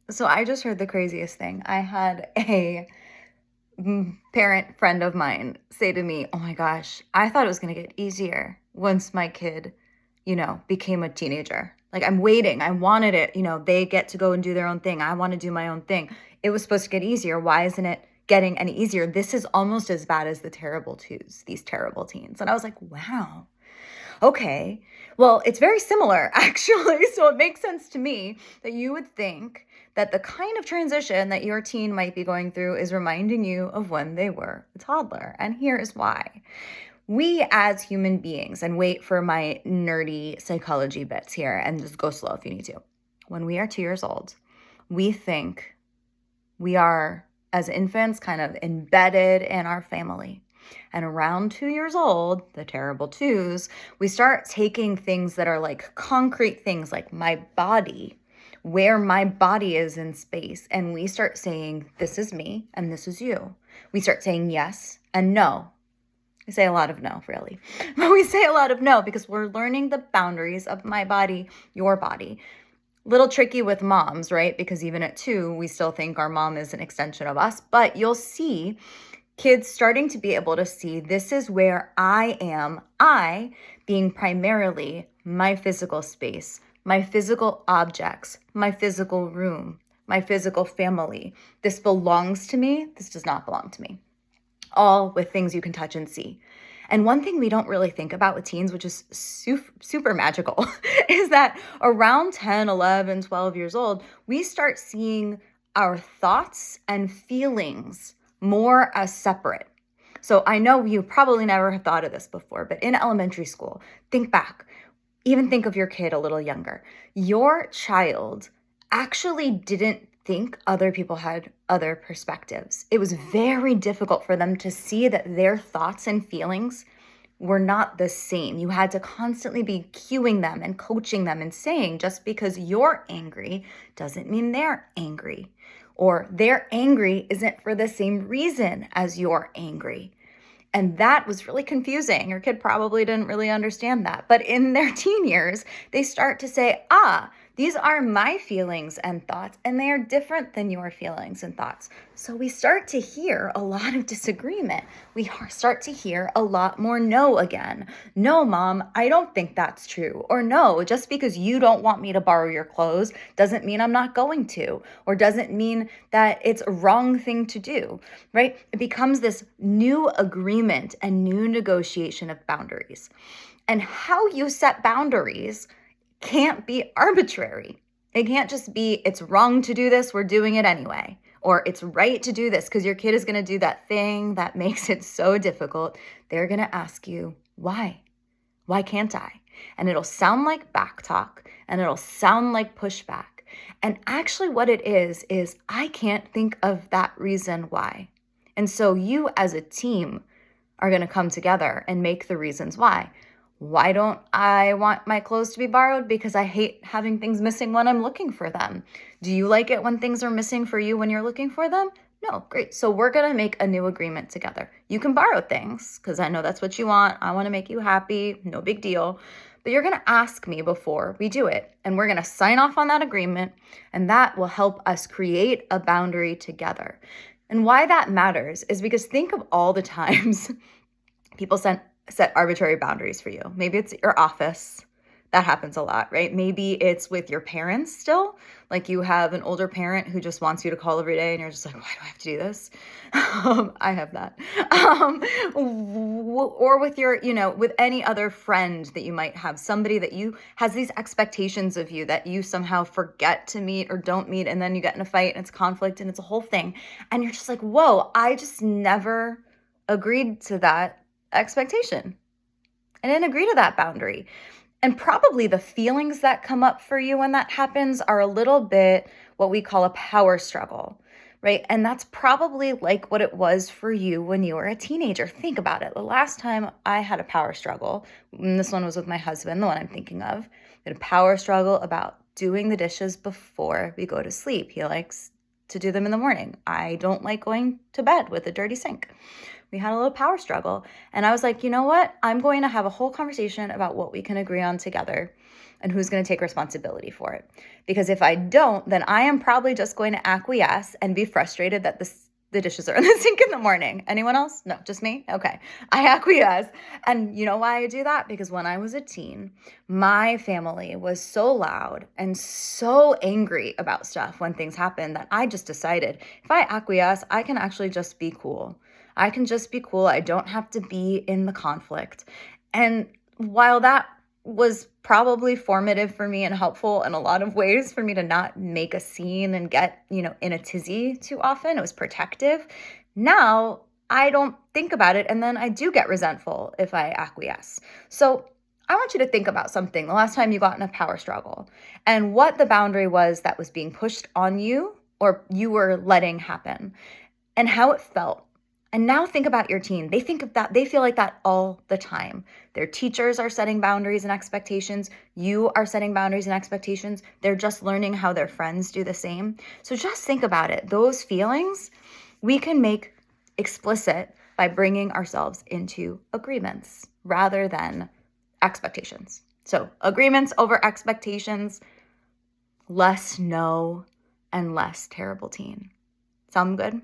So I just heard the craziest thing. I had a parent friend of mine say to me, "Oh my gosh, I thought it was going to get easier once my kid, became a teenager. Like I'm waiting. I wanted it. They get to go and do their own thing. I want to do my own thing. It was supposed to get easier. Why isn't it getting any easier? This is almost as bad as the terrible twos, these terrible teens." And I was like, wow. Okay. Well, it's very similar, actually. So it makes sense to me that you would think that the kind of transition that your teen might be going through is reminding you of when they were a toddler. And here is why. We as human beings, and wait for my nerdy psychology bits here, and just go slow if you need to. When we are 2 years old, we think we are, as infants, kind of embedded in our family. And around 2 years old, the terrible twos, we start taking things that are like concrete things, like my body, where my body is in space. And we start saying, this is me and this is you. We start saying yes and no. We say a lot of no, really. But we say a lot of no because we're learning the boundaries of my body, your body. Little tricky with moms, right? Because even at 2, we still think our mom is an extension of us. But you'll see kids starting to be able to see this is where I am, I being primarily my physical space, my physical objects, my physical room, my physical family. This belongs to me. This does not belong to me. All with things you can touch and see. And one thing we don't really think about with teens, which is super magical, is that around 10, 11, 12 years old, we start seeing our thoughts and feelings more as separate. So I know you probably never have thought of this before, but in elementary school, think back, even think of your kid a little younger. Your child actually didn't think other people had other perspectives. It was very difficult for them to see that their thoughts and feelings were not the same. You had to constantly be cueing them and coaching them and saying, just because you're angry doesn't mean they're angry. Or they're angry isn't for the same reason as you're angry. And that was really confusing. Your kid probably didn't really understand that. But in their teen years, they start to say, these are my feelings and thoughts, and they are different than your feelings and thoughts. So we start to hear a lot of disagreement. We start to hear a lot more no again. No, mom, I don't think that's true. Or no, just because you don't want me to borrow your clothes doesn't mean I'm not going to, or doesn't mean that it's a wrong thing to do, right? It becomes this new agreement and new negotiation of boundaries. And how you set boundaries can't be arbitrary. It can't just be, it's wrong to do this, we're doing it anyway. Or it's right to do this because your kid is going to do that thing that makes it so difficult. They're going to ask you, why? Why can't I? And it'll sound like back talk and it'll sound like pushback. And actually what it is I can't think of that reason why. And so you as a team are going to come together and make the reasons why. Why don't I want my clothes to be borrowed? Because I hate having things missing when I'm looking for them. Do you like it when things are missing for you when you're looking for them? No, great. So we're going to make a new agreement together. You can borrow things because I know that's what you want. I want to make you happy. No big deal. But you're going to ask me before we do it. And we're going to sign off on that agreement. And that will help us create a boundary together. And why that matters is because think of all the times people set arbitrary boundaries for you. Maybe it's your office. That happens a lot, right? Maybe it's with your parents still. Like you have an older parent who just wants you to call every day and you're just like, why do I have to do this? I have that. Or with your, with any other friend that you might have, somebody that you has these expectations of you that you somehow forget to meet or don't meet. And then you get in a fight and it's conflict and it's a whole thing. And you're just like, whoa, I just never agreed to that expectation. I didn't agree to that boundary. And probably the feelings that come up for you when that happens are a little bit what we call a power struggle, right? And that's probably like what it was for you when you were a teenager. Think about it. The last time I had a power struggle, and this one was with my husband, the one I'm thinking of, we had a power struggle about doing the dishes before we go to sleep. He likes to do them in the morning. I don't like going to bed with a dirty sink. We had a little power struggle. And I was like, you know what? I'm going to have a whole conversation about what we can agree on together. and who's going to take responsibility for it? Because if I don't, then I am probably just going to acquiesce and be frustrated that the dishes are in the sink in the morning. Anyone else? No, just me? Okay. I acquiesce. And you know why I do that? Because when I was a teen, my family was so loud and so angry about stuff when things happened that I just decided if I acquiesce, I can actually just be cool. I can just be cool. I don't have to be in the conflict. And while that was probably formative for me and helpful in a lot of ways for me to not make a scene and get, in a tizzy too often, it was protective. Now I don't think about it, and then I do get resentful if I acquiesce. So I want you to think about something the last time you got in a power struggle and what the boundary was that was being pushed on you or you were letting happen and how it felt. And now think about your teen. They think of that. They feel like that all the time. Their teachers are setting boundaries and expectations. You are setting boundaries and expectations. They're just learning how their friends do the same. So just think about it. Those feelings we can make explicit by bringing ourselves into agreements rather than expectations. So agreements over expectations, less no, and less terrible teen. Sound good?